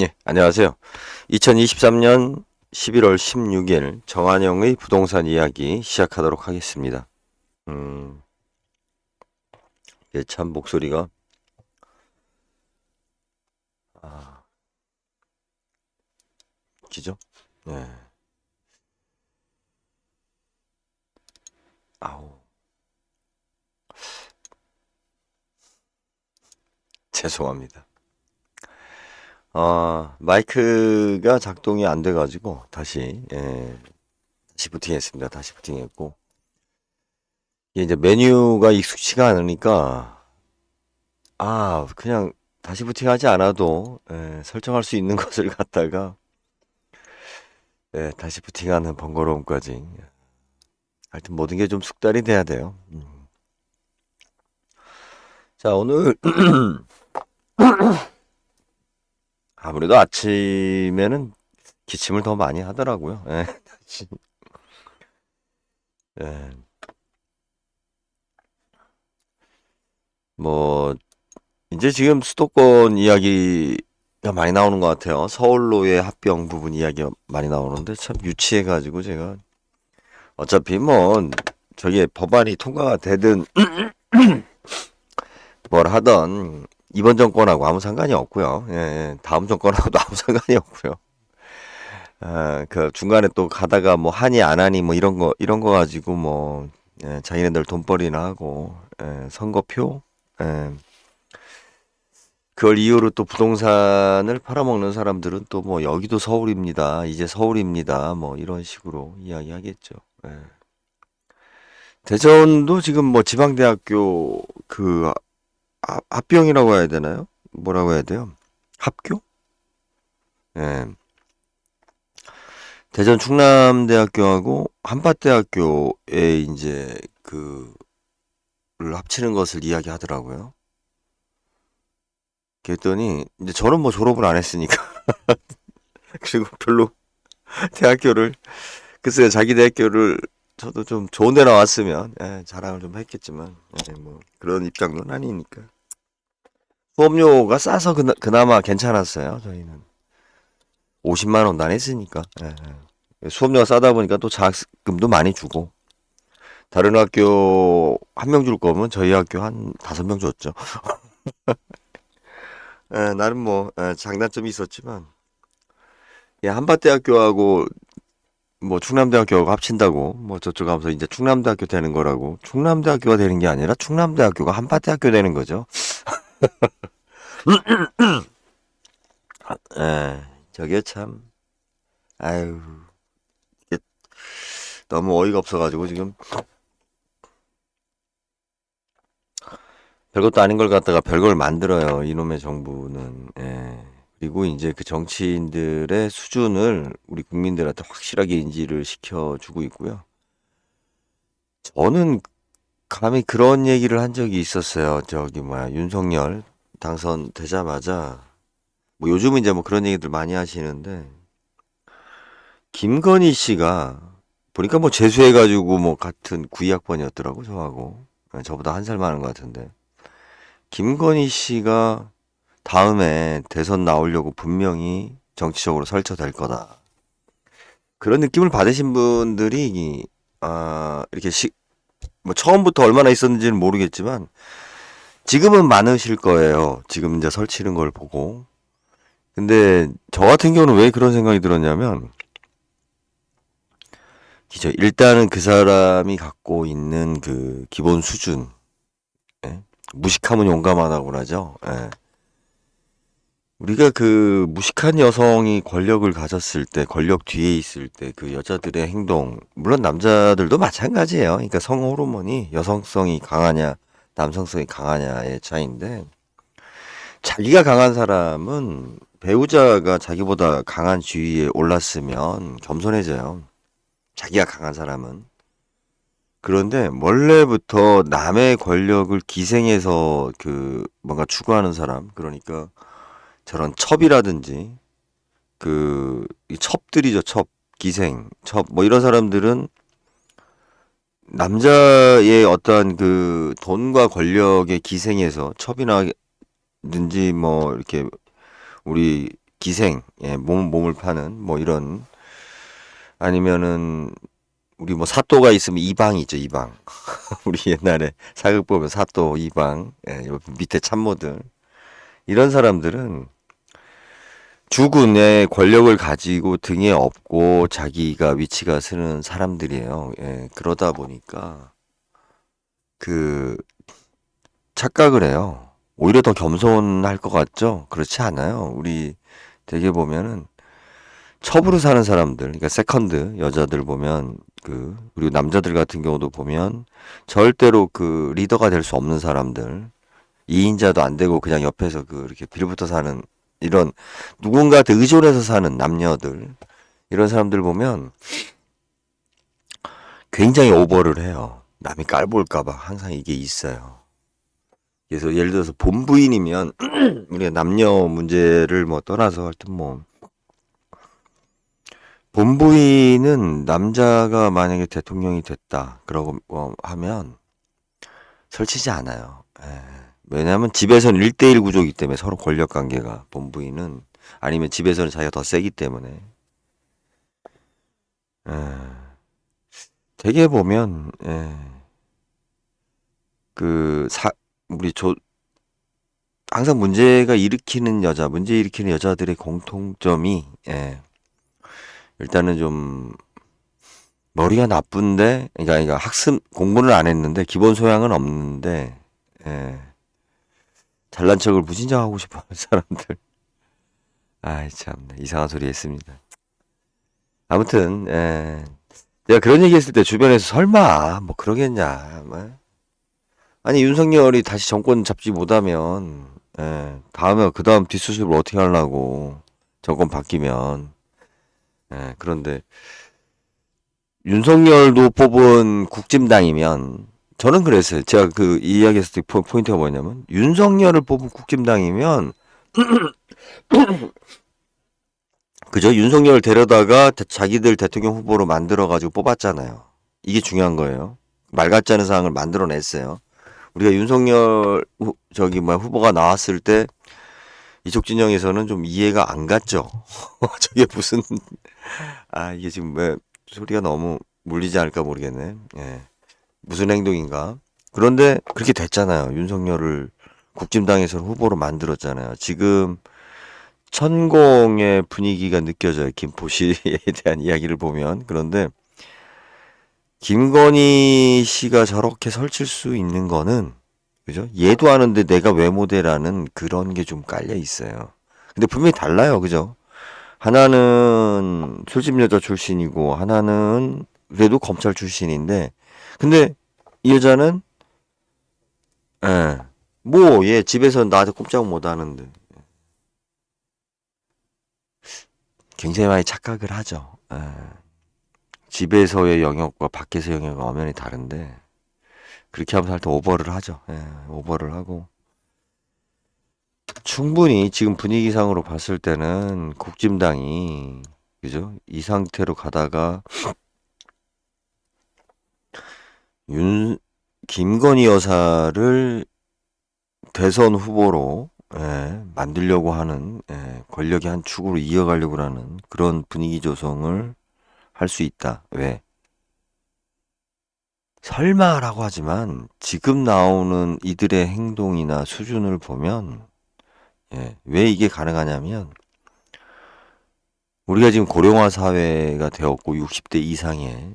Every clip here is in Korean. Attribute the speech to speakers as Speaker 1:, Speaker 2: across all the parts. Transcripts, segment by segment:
Speaker 1: 예, 안녕하세요. 2023년 11월 16일 정한영의 부동산 이야기 시작하도록 하겠습니다. 음, 참 목소리가 아, 기죠? 예, 아우, 죄송합니다. 마이크가 작동이 안 돼가지고 다시 부팅했습니다. 다시 부팅했고 이게 이제 메뉴가 익숙치가 않으니까 그냥 다시 부팅하지 않아도 설정할 수 있는 것을 갖다가 다시 부팅하는 번거로움까지. 하여튼 모든 게 좀 숙달이 돼야 돼요. 자, 오늘 아무래도 아침에는 기침을 더 많이 하더라고요. 예, 예, 뭐 이제 지금 수도권 이야기가 많이 나오는 것 같아요. 서울로의 합병 부분 이야기가 많이 나오는데 참 유치해가지고 제가 어차피 뭐 저게 법안이 통과가 되든 뭘 하던 이번 정권하고 아무 상관이 없고요. 다음 정권하고도 아무 상관이 없고요. 그 중간에 또 가다가 뭐 하니 안 하니 뭐 이런 거 가지고 뭐 자기네들 돈벌이나 하고 선거표 예, 그걸 이유로 또 부동산을 팔아먹는 사람들은 또 뭐 여기도 서울입니다. 이제 서울입니다. 뭐 이런 식으로 이야기하겠죠. 예. 대전도 지금 뭐 지방대학교 그 합병이라고 해야 되나요? 뭐라고 해야 돼요? 합교? 예. 대전 충남대학교하고 한밭대학교에 이제 그를 합치는 것을 이야기하더라고요. 그랬더니 이제 저는 뭐 졸업을 안 했으니까 그리고 별로 대학교를 글쎄요 자기 대학교를 저도 좀 좋은 데 나왔으면 자랑을 좀 했겠지만 뭐 그런 입장은 아니니까 수업료가 싸서 그나마 괜찮았어요. 저희는 50만 원 안 했으니까 수업료가 싸다 보니까 또 장학금도 많이 주고 다른 학교 한 명 줄 거면 저희 학교 한 5명 줬죠. 나름 뭐 장단점이 있었지만 한밭대학교하고 뭐 충남대학교하고 합친다고 뭐 저쪽 가면서 이제 충남대학교 되는 거라고 충남대학교가 되는 게 아니라 충남대학교가 한밭대학교 되는 거죠. 에 저게 참 아유 이게 너무 어이가 없어가지고 지금 별것도 아닌 걸 갖다가 별걸 만들어요. 이놈의 정부는. 그리고 이제 그 정치인들의 수준을 우리 국민들한테 확실하게 인지를 시켜주고 있고요. 저는 감히 그런 얘기를 한 적이 있었어요. 저기 뭐야 윤석열 당선되자마자 뭐 요즘은 이제 뭐 그런 얘기들 많이 하시는데 김건희 씨가 보니까 뭐 재수해가지고 뭐 같은 9학번이었더라고 저하고 저보다 한 살 많은 것 같은데 김건희 씨가 다음에 대선 나오려고 분명히 정치적으로 설쳐될 거다. 그런 느낌을 받으신 분들이 이렇게 뭐 처음부터 얼마나 있었는지는 모르겠지만 지금은 많으실 거예요. 지금 이제 설치는 걸 보고. 근데 저 같은 경우는 왜 그런 생각이 들었냐면 일단은 그 사람이 갖고 있는 그 기본 수준, 예? 무식하면 용감하다고 그러죠. 예. 우리가 그 무식한 여성이 권력을 가졌을 때, 권력 뒤에 있을 때 그 여자들의 행동, 물론 남자들도 마찬가지예요. 그러니까 성 호르몬이 여성성이 강하냐, 남성성이 강하냐의 차이인데, 자기가 강한 사람은 배우자가 자기보다 강한 지위에 올랐으면 겸손해져요. 자기가 강한 사람은. 그런데 원래부터 남의 권력을 기생해서 뭔가 추구하는 사람, 그러니까 저런 첩이라든지 이 첩들이죠, 첩, 기생, 첩, 뭐 이런 사람들은 남자의 어떠한 그 돈과 권력에 기생해서 첩이나든지 뭐 이렇게 우리 기생, 예, 몸을 파는 뭐 이런 아니면은 우리 뭐 사또가 있으면 이방 있죠, 이방. 우리 옛날에 사극 보면 사또, 이방, 예, 요 밑에 참모들 이런 사람들은 주군의 권력을 가지고 등에 업고 자기가 위치가 서는 사람들이에요. 예, 그러다 보니까 그 착각을 해요. 오히려 더 겸손할 것 같죠? 그렇지 않아요. 우리 되게 보면은 첩으로 사는 사람들, 그러니까 세컨드 여자들 보면 그리고 남자들 같은 경우도 보면 절대로 그 리더가 될 수 없는 사람들, 2인자도 안 되고 그냥 옆에서 이렇게 빌붙어 사는 이런 누군가한테 의존해서 사는 남녀들 이런 사람들 보면 굉장히 오버를 해요. 남이 깔볼까봐 항상 이게 있어요. 그래서 예를 들어서 본부인이면 우리가 남녀 문제를 뭐 떠나서 하여튼 뭐 본부인은 남자가 만약에 대통령이 됐다 그러고 하면 설치지 않아요. 예. 왜냐하면 집에서는 1대1 구조이기 때문에 서로 권력 관계가 본부인은 아니면 집에서는 자기가 더 세기 때문에 예. 되게 보면 그 사, 우리 항상 문제 일으키는 여자들의 공통점이 일단은 좀 머리가 나쁜데 그러니까 학습 공부는 안 했는데 기본 소양은 없는데 예, 잘난 척을 무진장 하고 싶어 하는 사람들. 아이 참 이상한 소리 했습니다. 아무튼 내가 그런 얘기 했을 때 주변에서 설마 뭐 그러겠냐 뭐. 아니 윤석열이 다시 정권 잡지 못하면 다음에 그 다음 뒷수습을 어떻게 하려고 정권 바뀌면 그런데 윤석열도 뽑은 국진당이면 저는 그랬어요. 제가 그 이야기했을 때 포인트가 뭐냐면 윤석열을 뽑은 국진당이면 그죠? 윤석열을 데려다가 자기들 대통령 후보로 만들어가지고 뽑았잖아요. 이게 중요한 거예요. 말 같지 않은 상황을 만들어냈어요. 우리가 윤석열 저기 뭐 후보가 나왔을 때 이쪽 진영에서는 좀 이해가 안 갔죠. 저게 무슨 이게 지금 왜 소리가 너무 물리지 않을까 모르겠네. 예. 무슨 행동인가? 그런데 그렇게 됐잖아요. 윤석열을 국진당에서는 후보로 만들었잖아요. 지금 천공의 분위기가 느껴져요. 김포시에 대한 이야기를 보면. 그런데 김건희 씨가 저렇게 설칠 수 있는 거는 그죠? 얘도 아는데 내가 왜 못해라는 그런 게 좀 깔려 있어요. 근데 분명히 달라요. 그죠? 하나는 술집 여자 출신이고 하나는 그래도 검찰 출신인데 근데 이 여자는 뭐 얘 집에서 나한테 꼼짝 못 하는데 굉장히 많이 착각을 하죠. 집에서의 영역과 밖에서의 영역은 엄연히 다른데 그렇게 하면서 할때 오버를 하죠. 오버를 하고 충분히 지금 분위기상으로 봤을 때는 국진당이 그죠? 이 상태로 가다가 윤 김건희 여사를 대선 후보로 만들려고 하는 권력의 한 축으로 이어가려고 하는 그런 분위기 조성을 할 수 있다. 왜? 설마라고 하지만 지금 나오는 이들의 행동이나 수준을 보면 왜 이게 가능하냐면 우리가 지금 고령화 사회가 되었고 60대 이상의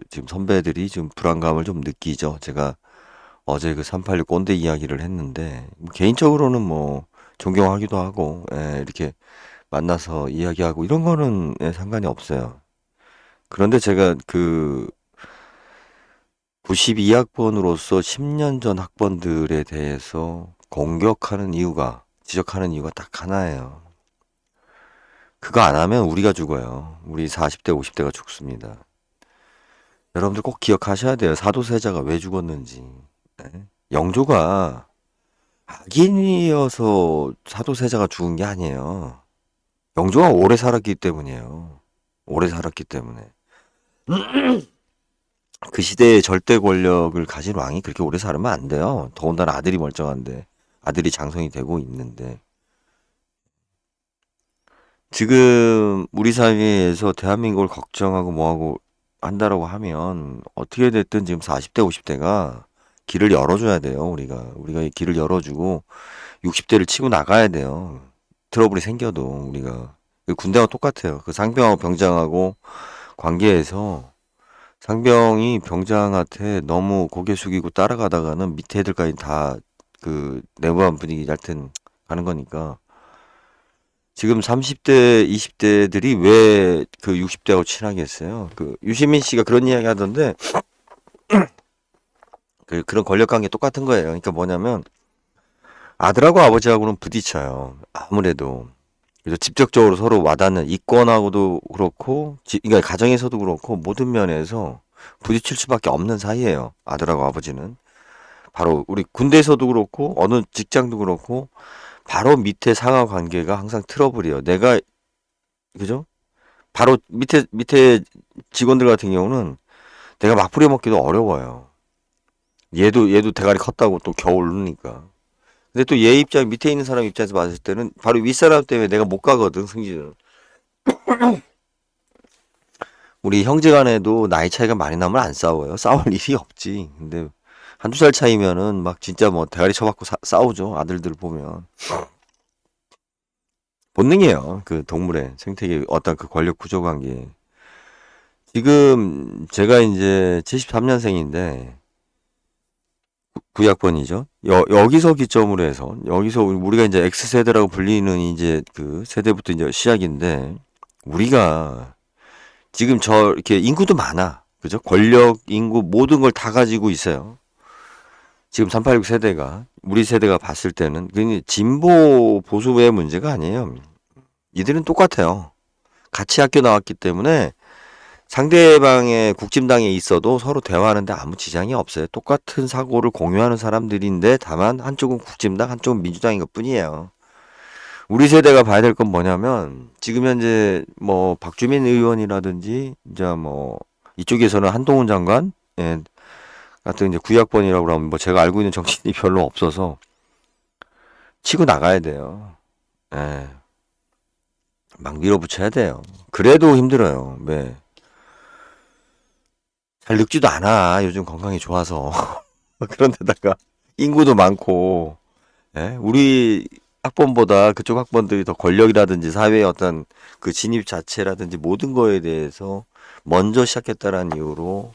Speaker 1: 지금 선배들이 좀 불안감을 좀 느끼죠. 제가 어제 그 386 꼰대 이야기를 했는데 뭐 개인적으로는 뭐 존경하기도 하고 이렇게 만나서 이야기하고 이런 거는 상관이 없어요. 그런데 제가 그 92학번으로서 10년 전 학번들에 대해서 지적하는 이유가 딱 하나예요. 그거 안 하면 우리가 죽어요. 우리 40대, 50대가 죽습니다. 여러분들 꼭 기억하셔야 돼요. 사도세자가 왜 죽었는지. 영조가 악인이어서 사도세자가 죽은 게 아니에요. 영조가 오래 살았기 때문이에요. 오래 살았기 때문에. 그 시대에 절대 권력을 가진 왕이 그렇게 오래 살면 안 돼요. 더군다나 아들이 멀쩡한데, 아들이 장성이 되고 있는데. 지금 우리 사회에서 대한민국을 걱정하고 뭐하고 한다라고 하면 어떻게 됐든 지금 40대, 50대가 길을 열어줘야 돼요. 우리가 이 길을 열어주고 60대를 치고 나가야 돼요. 트러블이 생겨도 우리가 그 군대와 똑같아요. 그 상병하고 병장하고 관계에서 상병이 병장한테 너무 고개 숙이고 따라가다가는 밑에 애들까지 다 그 내부한 분위기 하여튼 가는 거니까 지금 30대, 20대들이 왜 그 60대하고 친하겠어요? 그 유시민 씨가 그런 이야기 하던데 그런 권력 관계 똑같은 거예요. 그러니까 뭐냐면 아들하고 아버지하고는 부딪혀요. 아무래도. 그래서 직접적으로 서로 와닿는 이권하고도 그렇고, 그러니까 가정에서도 그렇고 모든 면에서 부딪힐 수밖에 없는 사이예요. 아들하고 아버지는. 바로 우리 군대에서도 그렇고 어느 직장도 그렇고 바로 밑에 상하 관계가 항상 트러블이에요. 내가 그죠? 바로 밑에 직원들 같은 경우는 내가 막 부려먹기도 어려워요. 얘도 대가리 컸다고 또 겨우 오르니까. 근데 또 얘 입장 밑에 있는 사람 입장에서 봤을 때는 바로 윗사람 때문에 내가 못 가거든 승진은. 우리 형제간에도 나이 차이가 많이 나면 안 싸워요. 싸울 일이 없지. 근데 한두 살 차이면은 막 진짜 뭐 대가리 쳐박고 싸우죠. 아들들 보면. 본능이에요. 그 동물의 생태계 어떤 그 권력 구조 관계. 지금 제가 이제 73년생인데 9학번이죠. 여기서 기점으로 해서 여기서 우리가 이제 X세대라고 불리는 이제 그 세대부터 이제 시작인데 우리가 지금 저 이렇게 인구도 많아. 그죠? 권력, 인구 모든 걸 다 가지고 있어요. 지금 386 세대가 우리 세대가 봤을 때는 그게 진보 보수의 문제가 아니에요. 이들은 똑같아요. 같이 학교 나왔기 때문에 상대방의 국진당에 있어도 서로 대화하는데 아무 지장이 없어요. 똑같은 사고를 공유하는 사람들인데 다만 한쪽은 국진당, 한쪽은 민주당인 것뿐이에요. 우리 세대가 봐야 될 건 뭐냐면 지금 현재 뭐 박주민 의원이라든지 이제 뭐 이쪽에서는 한동훈 장관 예, 같은 이제 구약번이라고 그러면 뭐 제가 알고 있는 정치인이 별로 없어서 치고 나가야 돼요. 예, 막 밀어붙여야 돼요. 그래도 힘들어요. 왜? 잘 늙지도 않아. 요즘 건강이 좋아서. 그런데다가 인구도 많고, 예? 우리 학번보다 그쪽 학번들이 더 권력이라든지 사회의 어떤 그 진입 자체라든지 모든 거에 대해서 먼저 시작했다라는 이유로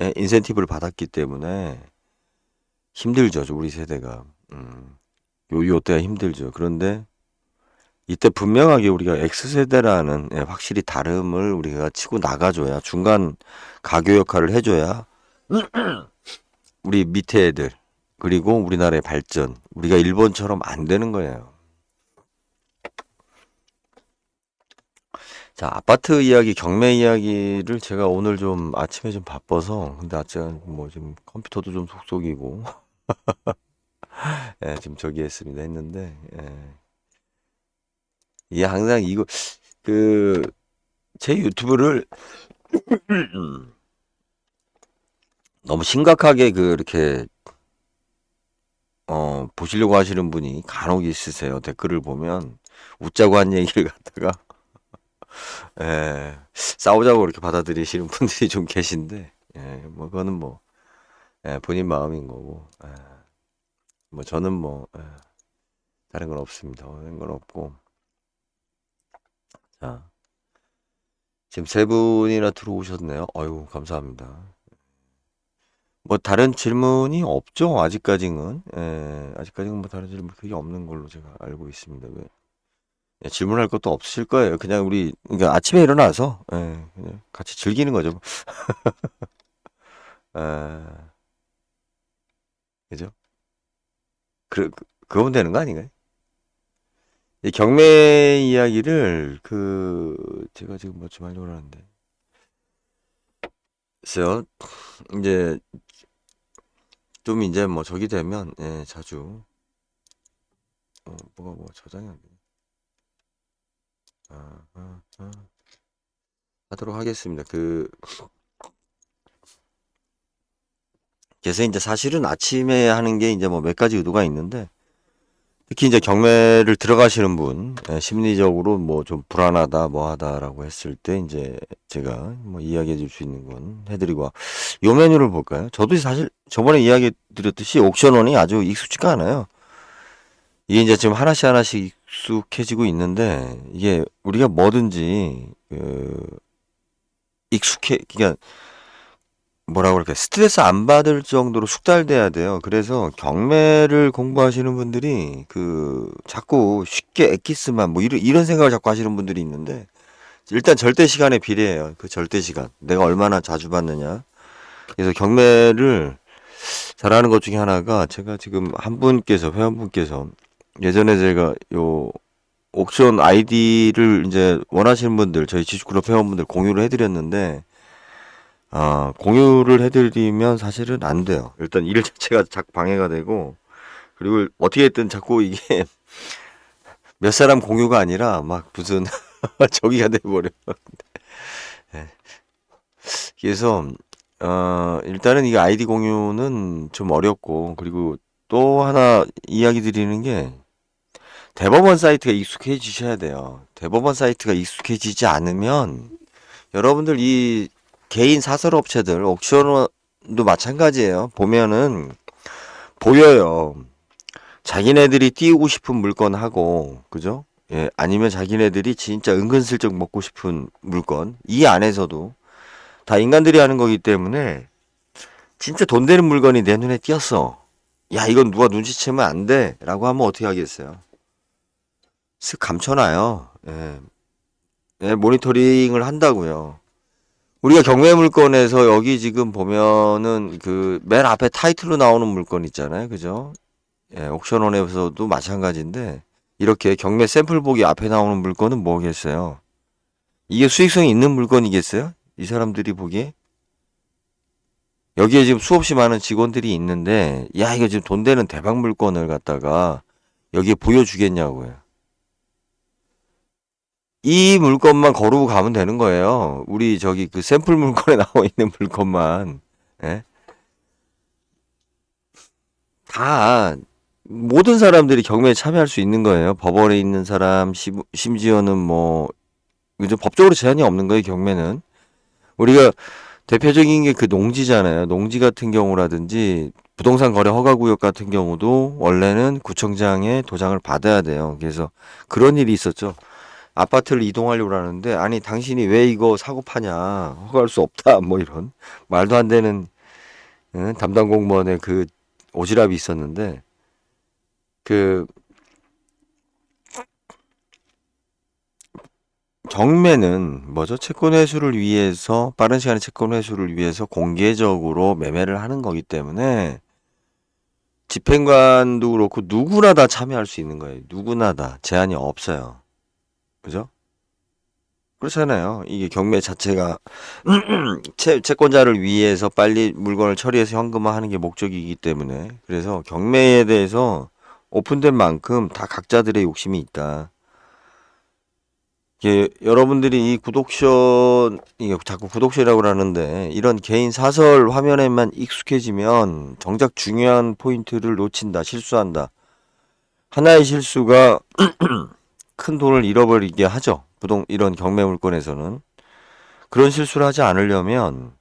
Speaker 1: 예? 인센티브를 받았기 때문에 힘들죠, 우리 세대가. 요때가 힘들죠. 그런데 이때 분명하게 우리가 X세대라는 예, 확실히 다름을 우리가 치고 나가줘야 중간 가교 역할을 해줘야 우리 밑에 애들 그리고 우리나라의 발전 우리가 일본처럼 안 되는 거예요. 자, 아파트 이야기, 경매 이야기를 제가 오늘 좀 아침에 좀 바빠서 근데 아침에 뭐 지금 컴퓨터도 좀 속속이고 예, 지금 저기 했습니다 했는데 예. 이게 항상 이거 그 제 유튜브를 너무 심각하게 그렇게 보시려고 하시는 분이 간혹 있으세요. 댓글을 보면 웃자고 한 얘기를 갖다가 싸우자고 그렇게 받아들이시는 분들이 좀 계신데 뭐 그거는 뭐 본인 마음인 거고 뭐 저는 뭐 다른 건 없습니다. 다른 건 없고 자 지금 세 분이나 들어오셨네요. 어유 감사합니다. 뭐 다른 질문이 없죠? 아직까지는 아직까지는 뭐 다른 질문 크게 없는 걸로 제가 알고 있습니다. 왜? 질문할 것도 없으실 거예요. 그냥 우리 그러니까 아침에 일어나서 그냥 같이 즐기는 거죠. 아, 그죠? 그거면 되는 거 아닌가요? 이 경매 이야기를 그 제가 지금 뭐 좀 하려고 하는데 글쎄요. 이제 좀 이제 뭐 저기 되면 자주 뭐가 뭐 저장이 안 되네. 아, 아, 아. 하도록 하겠습니다. 그래서 이제 사실은 아침에 하는 게 이제 뭐 몇 가지 의도가 있는데 특히 이제 경매를 들어가시는 분, 심리적으로 뭐 좀 불안하다, 뭐 하다라고 했을 때 이제 제가 뭐 이야기해 줄 수 있는 건 해드리고, 요 메뉴를 볼까요? 저도 사실 저번에 이야기 드렸듯이 옥션원이 아주 익숙지가 않아요. 이게 이제 지금 하나씩 하나씩 익숙해지고 있는데, 이게 우리가 뭐든지, 그러니까 뭐라고 그럴까, 스트레스 안 받을 정도로 숙달돼야 돼요. 그래서 경매를 공부하시는 분들이 자꾸 쉽게 엑기스만 뭐 이런 생각을 자꾸 하시는 분들이 있는데, 일단 절대 시간에 비례해요. 그 절대 시간. 내가 얼마나 자주 받느냐. 그래서 경매를 잘하는 것 중에 하나가, 제가 지금 회원분께서 예전에 제가 요 옥션 아이디를 이제 원하시는 분들, 저희 지주클럽 회원분들 공유를 해드렸는데, 공유를 해드리면 사실은 안 돼요. 일단 일 자체가 자꾸 방해가 되고, 그리고 어떻게 했든 자꾸 이게 몇 사람 공유가 아니라 막 무슨 저기가 돼버려. 예. 그래서, 일단은 이 아이디 공유는 좀 어렵고, 그리고 또 하나 이야기 드리는 게, 대법원 사이트가 익숙해지셔야 돼요. 대법원 사이트가 익숙해지지 않으면, 여러분들 이 개인 사설업체들, 옥션도 마찬가지예요. 보면은 보여요. 자기네들이 띄우고 싶은 물건하고, 그죠? 예, 아니면 자기네들이 진짜 은근슬쩍 먹고 싶은 물건, 이 안에서도 다 인간들이 하는 거기 때문에 진짜 돈 되는 물건이 내 눈에 띄었어. 야, 이건 누가 눈치채면 안 돼. 라고 하면 어떻게 하겠어요? 슥 감춰놔요. 예, 예, 모니터링을 한다고요. 우리가 경매 물건에서 여기 지금 보면은 맨 앞에 타이틀로 나오는 물건 있잖아요. 그죠? 예, 옥션원에서도 마찬가지인데, 이렇게 경매 샘플북이 앞에 나오는 물건은 뭐겠어요? 이게 수익성이 있는 물건이겠어요? 이 사람들이 보기에? 여기에 지금 수없이 많은 직원들이 있는데, 야, 이거 지금 돈 되는 대박 물건을 갖다가 여기에 보여주겠냐고요. 이 물건만 거르고 가면 되는 거예요. 우리 저기 샘플 물건에 나와 있는 물건만. 예? 다 모든 사람들이 경매에 참여할 수 있는 거예요. 법원에 있는 사람, 심지어는 뭐 요즘 법적으로 제한이 없는 거예요, 경매는. 우리가 대표적인 게 농지잖아요. 농지 같은 경우라든지 부동산 거래 허가 구역 같은 경우도 원래는 구청장에 도장을 받아야 돼요. 그래서 그런 일이 있었죠. 아파트를 이동하려고 하는데, 아니 당신이 왜 이거 사고 파냐, 허가할 수 없다, 뭐 이런 말도 안 되는, 담당 공무원의 오지랖이 있었는데, 그 경매는 뭐죠? 채권 회수를 위해서, 빠른 시간에 채권 회수를 위해서 공개적으로 매매를 하는 거기 때문에, 집행관도 그렇고 누구나 다 참여할 수 있는 거예요. 누구나 다 제한이 없어요. 그죠? 그렇잖아요. 이게 경매 자체가 채권자를 위해서 빨리 물건을 처리해서 현금화하는 게 목적이기 때문에, 그래서 경매에 대해서 오픈된 만큼 다 각자들의 욕심이 있다. 여러분들이 이게 자꾸 구독쇼라고 하는데, 이런 개인 사설 화면에만 익숙해지면 정작 중요한 포인트를 놓친다, 실수한다. 하나의 실수가 큰 돈을 잃어버리게 하죠. 이런 경매 물건에서는. 그런 실수를 하지 않으려면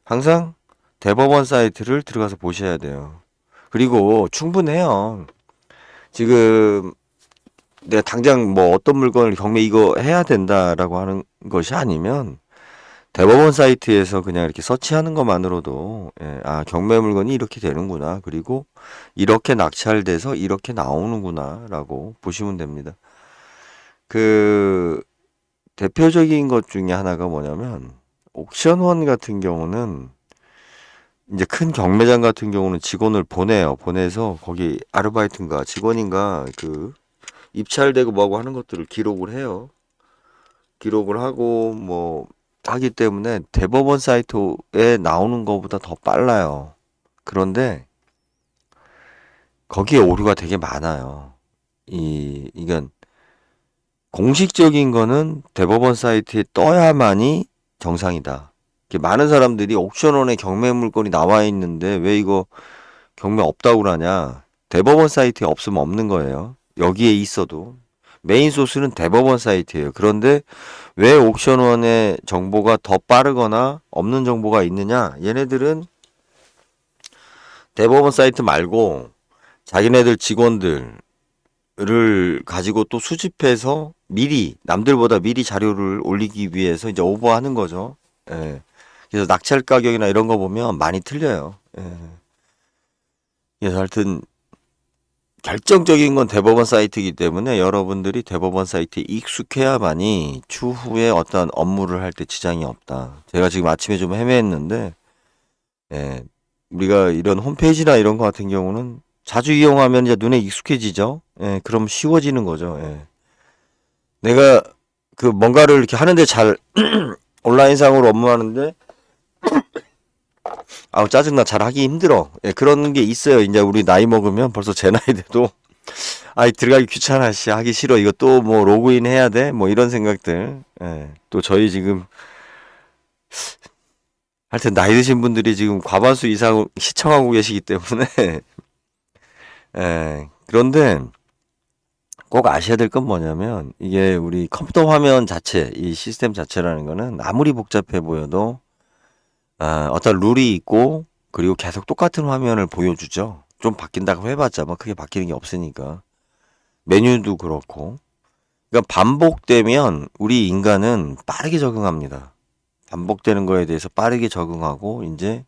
Speaker 1: 항상 대법원 사이트를 들어가서 보셔야 돼요. 그리고 충분해요. 지금 내가 당장 뭐 어떤 물건을 경매 이거 해야 된다라고 하는 것이 아니면, 대법원 사이트에서 그냥 이렇게 서치하는 것만으로도, 경매 물건이 이렇게 되는구나, 그리고 이렇게 낙찰돼서 이렇게 나오는구나라고 보시면 됩니다. 그 대표적인 것 중에 하나가 뭐냐면, 옥션원 같은 경우는, 이제 큰 경매장 같은 경우는 직원을 보내요. 보내서 거기 아르바이트인가 직원인가 입찰되고 뭐하고 하는 것들을 기록을 해요. 기록을 하고 뭐 하기 때문에 대법원 사이트에 나오는 것보다 더 빨라요. 그런데 거기에 오류가 되게 많아요. 이건 공식적인 거는 대법원 사이트에 떠야만이 정상이다. 많은 사람들이 옥션원에 경매 물건이 나와 있는데 왜 이거 경매 없다고 그러냐. 대법원 사이트에 없으면 없는 거예요. 여기에 있어도 메인 소스는 대법원 사이트예요. 그런데 왜 옥션원의 정보가 더 빠르거나 없는 정보가 있느냐? 얘네들은 대법원 사이트 말고 자기네들 직원들을 가지고 또 수집해서 미리 남들보다 미리 자료를 올리기 위해서 이제 오버하는 거죠. 예. 그래서 낙찰 가격이나 이런 거 보면 많이 틀려요. 예. 그래서 하여튼 결정적인 건 대법원 사이트이기 때문에 여러분들이 대법원 사이트에 익숙해야만이 추후에 어떤 업무를 할 때 지장이 없다. 제가 지금 아침에 좀 헤매했는데, 예, 우리가 이런 홈페이지나 이런 거 같은 경우는 자주 이용하면 이제 눈에 익숙해지죠. 예, 그럼 쉬워지는 거죠. 예. 내가 그 뭔가를 이렇게 하는데 잘 온라인상으로 업무하는데 아우 짜증나 잘 하기 힘들어. 예, 그런 게 있어요. 이제 우리 나이 먹으면 벌써 제 나이 돼도 아이 들어가기 귀찮아 씨 하기 싫어 이거 또 뭐 로그인 해야 돼 뭐 이런 생각들. 예, 또 저희 지금 하여튼 나이 드신 분들이 지금 과반수 이상 시청하고 계시기 때문에 예, 그런데 꼭 아셔야 될 건 뭐냐면 이게 우리 컴퓨터 화면 자체 이 시스템 자체라는 거는 아무리 복잡해 보여도 어떤 룰이 있고 그리고 계속 똑같은 화면을 보여주죠. 좀 바뀐다고 해봤자 뭐 크게 바뀌는 게 없으니까 메뉴도 그렇고 그러니까 반복되면 우리 인간은 빠르게 적응합니다. 반복되는 거에 대해서 빠르게 적응하고 이제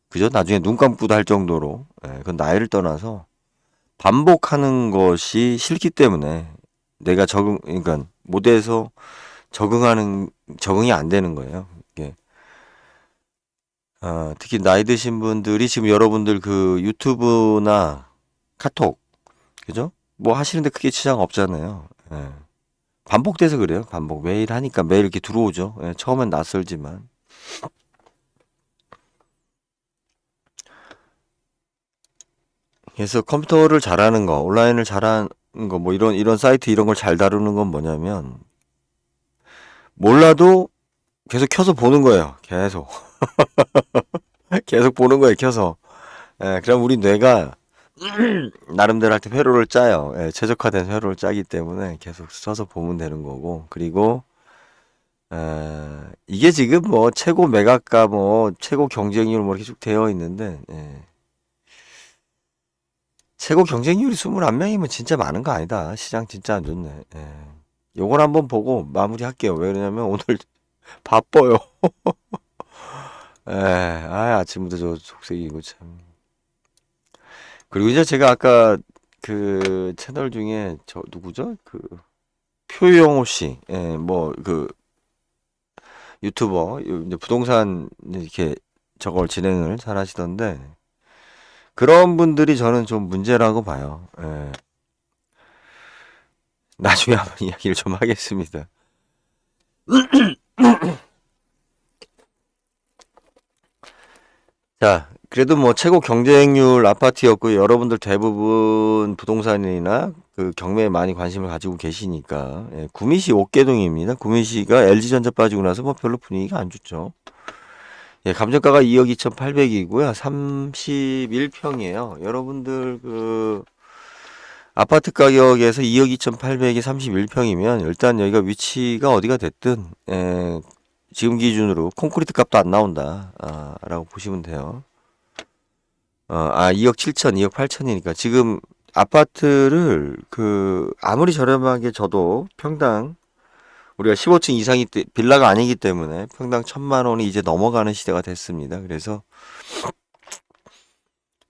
Speaker 1: 그죠? 나중에 눈 감고도 할 정도로 그건 나이를 떠나서 반복하는 것이 싫기 때문에 내가 그러니까 못해서 적응이 안 되는 거예요. 이게 특히 나이 드신 분들이 지금 여러분들 그 유튜브나 카톡 그죠? 뭐 하시는데 크게 지장 없잖아요. 예. 반복돼서 그래요. 반복 매일 하니까 매일 이렇게 들어오죠. 예, 처음엔 낯설지만. 그래서 컴퓨터를 잘하는 거, 온라인을 잘하는 거, 뭐 이런 사이트 이런 걸 잘 다루는 건 뭐냐면 몰라도 계속 켜서 보는 거예요. 계속 계속 보는 거예요. 켜서. 예, 그럼 우리 뇌가 나름대로 할 때 회로를 짜요. 예, 최적화된 회로를 짜기 때문에 계속 써서 보면 되는 거고. 그리고 이게 지금 뭐 최고 매각가 뭐 최고 경쟁률 뭐 이렇게 쭉 되어 있는데 최고 경쟁률이 21명이면 진짜 많은 거 아니다. 시장 진짜 안 좋네. 요걸 한번 보고 마무리할게요. 왜 그러냐면 오늘 바빠요. 아침부터 저 속색이고 참. 그리고 이제 제가 아까 그 채널 중에 저 누구죠? 그 표영호 씨, 뭐 그 유튜버 이제 부동산 이렇게 저걸 진행을 잘 하시던데 그런 분들이 저는 좀 문제라고 봐요. 나중에 한번 이야기를 좀 하겠습니다. 자, 그래도 뭐 최고 경쟁률 아파트였고 여러분들 대부분 부동산이나 그 경매에 많이 관심을 가지고 계시니까 구미시 옥계동입니다. 구미시가 LG전자 빠지고 나서 뭐 별로 분위기가 안 좋죠. 감정가가 2억 2,800이고요. 31평이에요. 여러분들 그 아파트 가격에서 2억 2,800이 31평이면 일단 여기가 위치가 어디가 됐든 지금 기준으로 콘크리트 값도 안 나온다. 라고 보시면 돼요. 2억 7천, 2억 8천이니까 지금 아파트를 그 아무리 저렴하게 줘도 평당 우리가 15층 이상이 빌라가 아니기 때문에 평당 1,000만 원이 이제 넘어가는 시대가 됐습니다. 그래서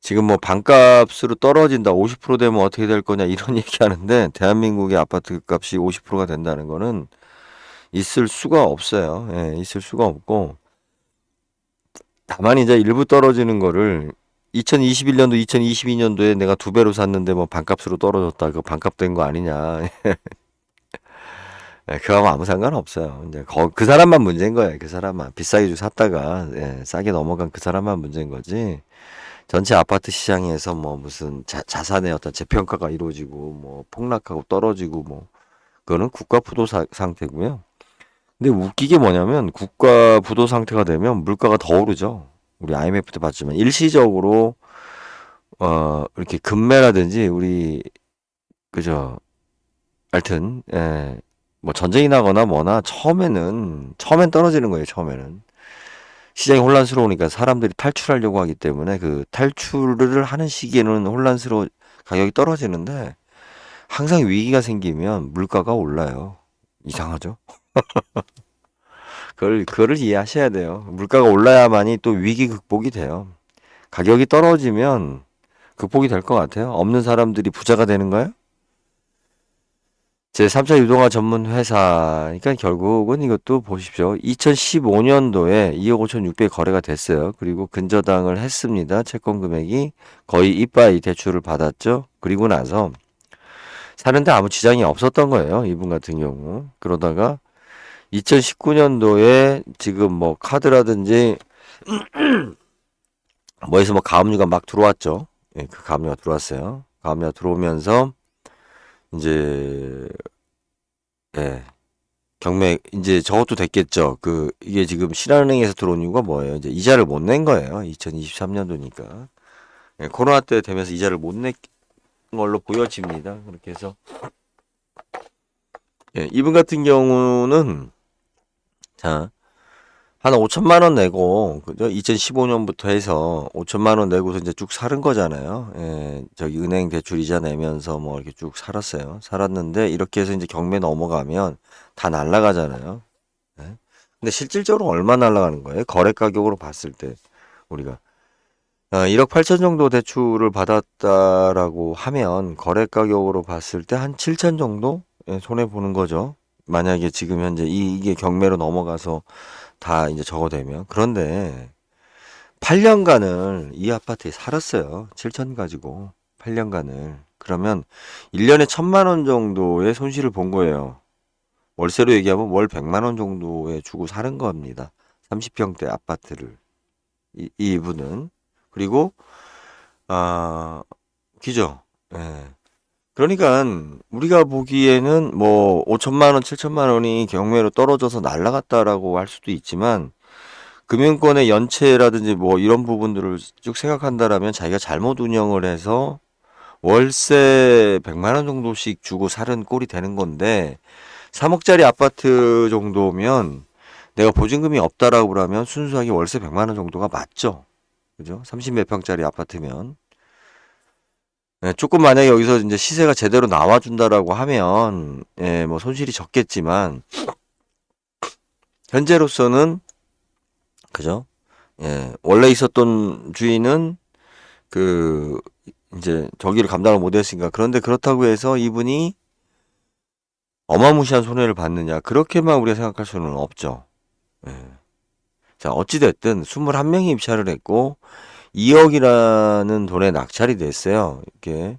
Speaker 1: 지금 뭐 반값으로 떨어진다, 50% 되면 어떻게 될 거냐 이런 얘기 하는데 대한민국의 아파트 값이 50%가 된다는 거는 있을 수가 없어요. 있을 수가 없고 다만 이제 일부 떨어지는 거를 2021년도, 2022년도에 내가 2배로 샀는데 뭐 반값으로 떨어졌다. 그 반값 된 거 아니냐. 그거하고 아무 상관없어요. 이제 그 사람만 문제인 거예요. 그 사람만 비싸게 주고 샀다가 싸게 넘어간 그 사람만 문제인 거지. 전체 아파트 시장에서 뭐 무슨 자산의 어떤 재평가가 이루어지고 뭐 폭락하고 떨어지고 뭐 그거는 국가 부도 상태고요. 근데 웃기게 뭐냐면 국가 부도 상태가 되면 물가가 더 오르죠. 우리 IMF 때 봤지만 일시적으로 이렇게 금매라든지 우리 그죠? 하여튼, 예, 뭐 전쟁이 나거나 뭐나 처음엔 떨어지는 거예요, 처음에는. 시장이 혼란스러우니까 사람들이 탈출하려고 하기 때문에 그 탈출을 하는 시기에는 가격이 떨어지는데 항상 위기가 생기면 물가가 올라요. 이상하죠? 그거를 이해하셔야 돼요. 물가가 올라야만이 또 위기 극복이 돼요. 가격이 떨어지면 극복이 될 것 같아요. 없는 사람들이 부자가 되는 거예요? 제 3차 유동화 전문 회사. 그러니까 결국은 이것도 보십시오. 2015년도에 2억 5,600 거래가 됐어요. 그리고 근저당을 했습니다. 채권 금액이 거의 이빠이 대출을 받았죠. 그리고 나서 사는데 아무 지장이 없었던 거예요. 이분 같은 경우. 그러다가 2019년도에 지금 뭐 카드라든지 뭐에서 뭐 가압류가 막 들어왔죠. 예, 그 가압류가 들어왔어요. 가압류가 들어오면서 이제 예, 경매 이제 저것도 됐겠죠. 이게 지금 신한은행에서 들어온 이유가 뭐예요? 이제 이자를 못 낸 거예요. 2023년도니까. 예, 코로나 때 되면서 이자를 못 낸 걸로 보여집니다. 그렇게 해서 예, 이분 같은 경우는 자, 한 5천만 원 내고 그죠? 2015년부터 해서 5천만 원 내고서 이제 쭉 사는 거잖아요. 예, 저기 은행 대출 이자 내면서 뭐 이렇게 쭉 살았어요. 살았는데 이렇게 해서 이제 경매 넘어가면 다 날라가잖아요. 예? 근데 실질적으로 얼마 날라가는 거예요? 거래 가격으로 봤을 때 우리가 1억 8천 정도 대출을 받았다라고 하면 거래 가격으로 봤을 때 한 7천 정도 손해 보는 거죠. 만약에 지금 현재 이게 경매로 넘어가서 다 이제 저거 되면. 그런데 8년간을 이 아파트에 살았어요. 7천 가지고 8년간을. 그러면 1년에 1천만 원 정도의 손실을 본 거예요. 월세로 얘기하면 월 100만 원 정도에 주고 사는 겁니다. 30평대 아파트를. 이분은. 그리고 기죠. 예. 그러니까 우리가 보기에는 뭐 5천만 원, 7천만 원이 경매로 떨어져서 날라갔다라고 할 수도 있지만 금융권의 연체라든지 뭐 이런 부분들을 쭉 생각한다라면 자기가 잘못 운영을 해서 월세 100만 원 정도씩 주고 사는 꼴이 되는 건데 3억짜리 아파트 정도면 내가 보증금이 없다라고 그러면 순수하게 월세 100만 원 정도가 맞죠. 그죠? 30 몇 평짜리 아파트면. 예, 조금 만약에 여기서 이제 시세가 제대로 나와준다라고 하면, 예, 뭐 손실이 적겠지만, 현재로서는, 그죠? 예, 원래 있었던 주인은 그, 이제 저기를 감당을 못 했으니까. 그런데 그렇다고 해서 이분이 어마무시한 손해를 받느냐. 그렇게만 우리가 생각할 수는 없죠. 예. 자, 어찌됐든 21명이 입찰을 했고, 2억이라는 돈에 낙찰이 됐어요. 이렇게.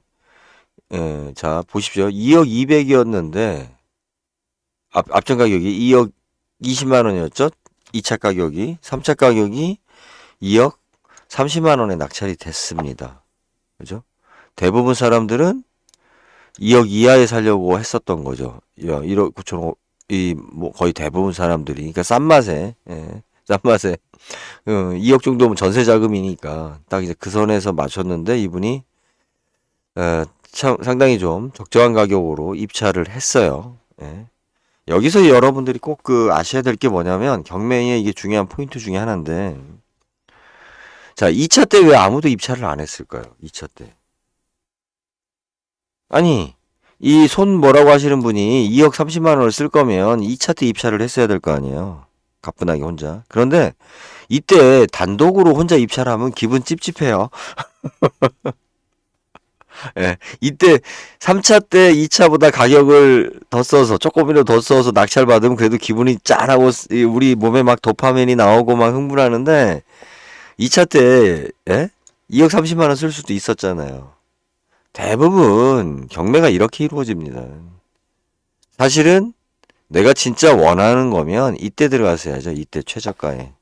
Speaker 1: 예, 자, 보십시오. 2억 200이었는데, 앞전 가격이 2억 20만 원이었죠? 2차 가격이. 3차 가격이 2억 30만 원에 낙찰이 됐습니다. 그죠? 대부분 사람들은 2억 이하에 살려고 했었던 거죠. 1억 9천, 뭐 거의 대부분 사람들이. 그러니까 싼 맛에, 예, 싼 맛에. 2억 정도면 전세 자금이니까 딱 이제 그 선에서 맞췄는데 이분이, 참 상당히 좀 적정한 가격으로 입찰을 했어요. 예. 여기서 여러분들이 꼭 아셔야 될 게 뭐냐면 경매의 이게 중요한 포인트 중에 하나인데 자 2차 때 왜 아무도 입찰을 안 했을까요? 2차 때 아니 이 손 뭐라고 하시는 분이 2억 30만 원을 쓸 거면 2차 때 입찰을 했어야 될 거 아니에요. 가뿐하게 혼자. 그런데 이때 단독으로 혼자 입찰하면 기분 찝찝해요. 예, 이때 3차 때 2차보다 가격을 더 써서 조금이라도 더 써서 낙찰 받으면 그래도 기분이 짠하고 우리 몸에 막 도파민이 나오고 막 흥분하는데 2차 때 예? 2억 30만 원 쓸 수도 있었잖아요. 대부분 경매가 이렇게 이루어집니다. 사실은 내가 진짜 원하는 거면 이때 들어갔어야죠. 이때 최저가에.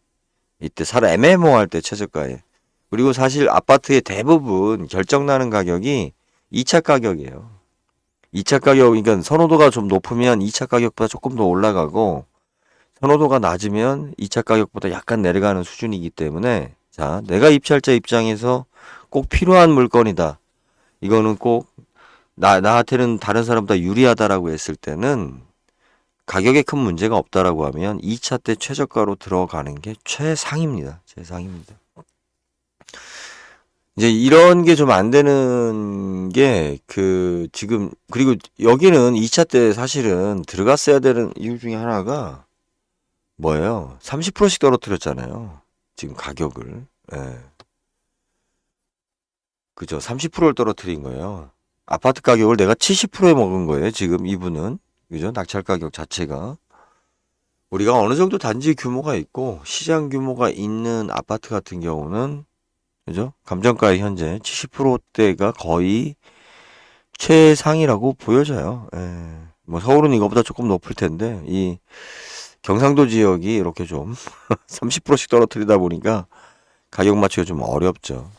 Speaker 1: 이때 사람 애매모호할 때 최저가에. 그리고 사실 아파트의 대부분 결정나는 가격이 2차 가격이에요. 2차 가격, 그러니까 선호도가 좀 높으면 2차 가격보다 조금 더 올라가고, 선호도가 낮으면 2차 가격보다 약간 내려가는 수준이기 때문에, 자, 내가 입찰자 입장에서 꼭 필요한 물건이다. 이거는 꼭 나한테는 다른 사람보다 유리하다라고 했을 때는 가격에 큰 문제가 없다라고 하면 2차 때 최저가로 들어가는 게 최상입니다. 최상입니다. 이제 이런 게 좀 안 되는 게 지금 그리고 여기는 2차 때 사실은 들어갔어야 되는 이유 중에 하나가 뭐예요? 30%씩 떨어뜨렸잖아요. 지금 가격을. 예. 그죠? 30%를 떨어뜨린 거예요. 아파트 가격을 내가 70%에 먹은 거예요. 지금 이분은. 그죠? 낙찰 가격 자체가. 우리가 어느 정도 단지 규모가 있고 시장 규모가 있는 아파트 같은 경우는 그죠? 감정가의 현재 70%대가 거의 최상이라고 보여져요. 예. 뭐 서울은 이거보다 조금 높을 텐데 이 경상도 지역이 이렇게 좀 30%씩 떨어뜨리다 보니까 가격 맞추기가 좀 어렵죠.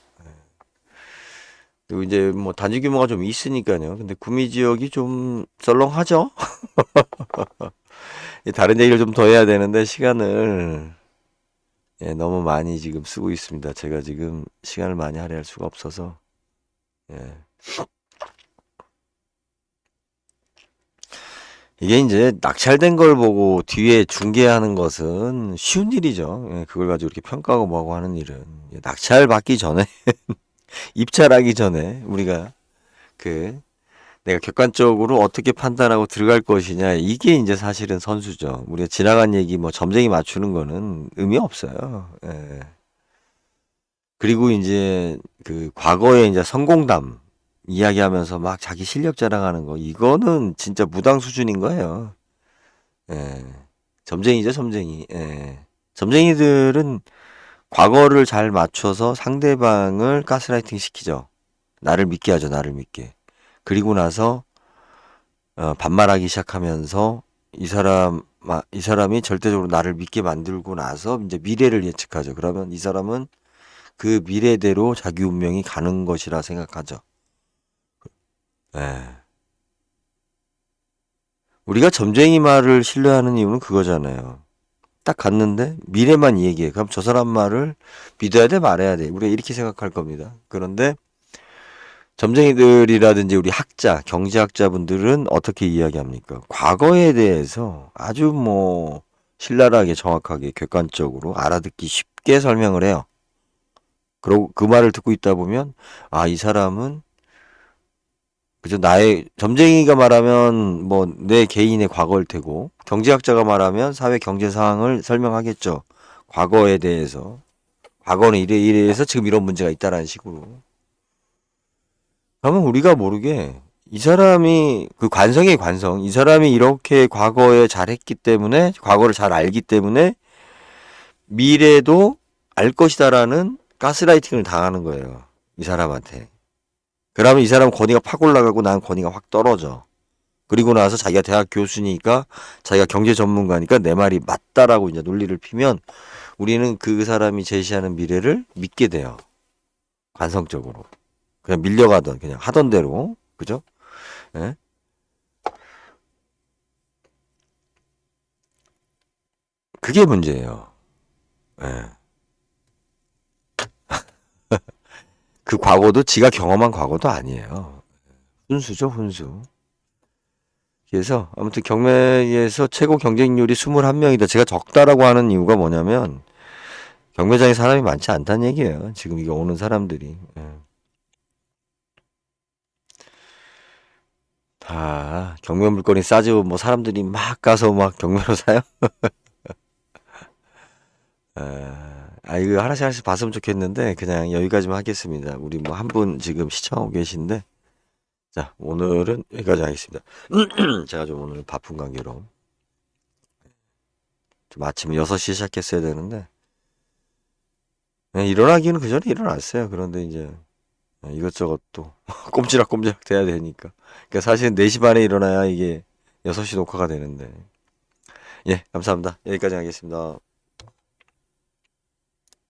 Speaker 1: 그리고 이제 뭐 단지 규모가 좀 있으니까요. 근데 구미 지역이 좀 썰렁하죠? 다른 얘기를 좀 더 해야 되는데 시간을 너무 많이 지금 쓰고 있습니다. 제가 지금 시간을 많이 할애할 수가 없어서. 예. 이게 이제 낙찰된 걸 보고 뒤에 중개하는 것은 쉬운 일이죠. 예, 그걸 가지고 이렇게 평가하고 뭐하고 하는 일은. 낙찰 받기 전에, 입찰하기 전에 우리가 그 내가 객관적으로 어떻게 판단하고 들어갈 것이냐. 이게 이제 사실은 선수죠. 우리가 지나간 얘기 뭐 점쟁이 맞추는 거는 의미 없어요. 예. 그리고 이제 과거에 이제 성공담 이야기하면서 막 자기 실력 자랑하는 거 이거는 진짜 무당 수준인 거예요. 예. 점쟁이죠, 점쟁이. 예. 점쟁이들은 과거를 잘 맞춰서 상대방을 가스라이팅 시키죠. 나를 믿게 하죠, 나를 믿게. 그리고 나서 반말하기 시작하면서 이 사람이 절대적으로 나를 믿게 만들고 나서 이제 미래를 예측하죠. 그러면 이 사람은 그 미래대로 자기 운명이 가는 것이라 생각하죠. 예. 우리가 점쟁이 말을 신뢰하는 이유는 그거잖아요. 딱 갔는데 미래만 얘기해. 그럼 저 사람 말을 믿어야 돼, 말해야 돼. 우리가 이렇게 생각할 겁니다. 그런데 점쟁이들이라든지 우리 학자, 경제학자분들은 어떻게 이야기합니까? 과거에 대해서 아주 뭐 신랄하게 정확하게 객관적으로 알아듣기 쉽게 설명을 해요. 그리고 그 말을 듣고 있다 보면 아, 이 사람은 그죠? 나의 점쟁이가 말하면 뭐 내 개인의 과거일 테고 경제학자가 말하면 사회 경제 상황을 설명하겠죠. 과거에 대해서 과거는 이래 이래해서 지금 이런 문제가 있다라는 식으로. 그러면 우리가 모르게 이 사람이 그 관성의 관성, 이 사람이 이렇게 과거에 잘했기 때문에 과거를 잘 알기 때문에 미래도 알 것이다라는 가스라이팅을 당하는 거예요. 이 사람한테. 그러면 이 사람 권위가 팍 올라가고 난 권위가 확 떨어져. 그리고 나서 자기가 대학 교수니까 자기가 경제 전문가니까 내 말이 맞다라고 이제 논리를 피면 우리는 그 사람이 제시하는 미래를 믿게 돼요. 관성적으로. 그냥 밀려가던 그냥 하던 대로. 그죠? 예? 그게 문제예요. 예. 그 과거도 지가 경험한 과거도 아니에요. 훈수죠, 훈수. 그래서 아무튼 경매에서 최고 경쟁률이 21명이다. 제가 적다라고 하는 이유가 뭐냐면 경매장에 사람이 많지 않다는 얘기예요. 지금 이게 오는 사람들이. 예. 다 경매 물건이 싸지고 뭐 사람들이 막 가서 막 경매로 사요. 이거 하나씩 하나씩 봤으면 좋겠는데 그냥 여기까지만 하겠습니다. 우리 뭐 한 분 지금 시청하고 계신데 자 오늘은 여기까지 하겠습니다. 제가 좀 오늘 바쁜 관계로 좀 아침 6시 시작했어야 되는데 일어나기는 그 전에 일어났어요. 그런데 이제 이것저것 또 꼼지락꼼지락 돼야 되니까. 그러니까 사실 4시 반에 일어나야 이게 6시 녹화가 되는데. 예, 감사합니다. 여기까지 하겠습니다.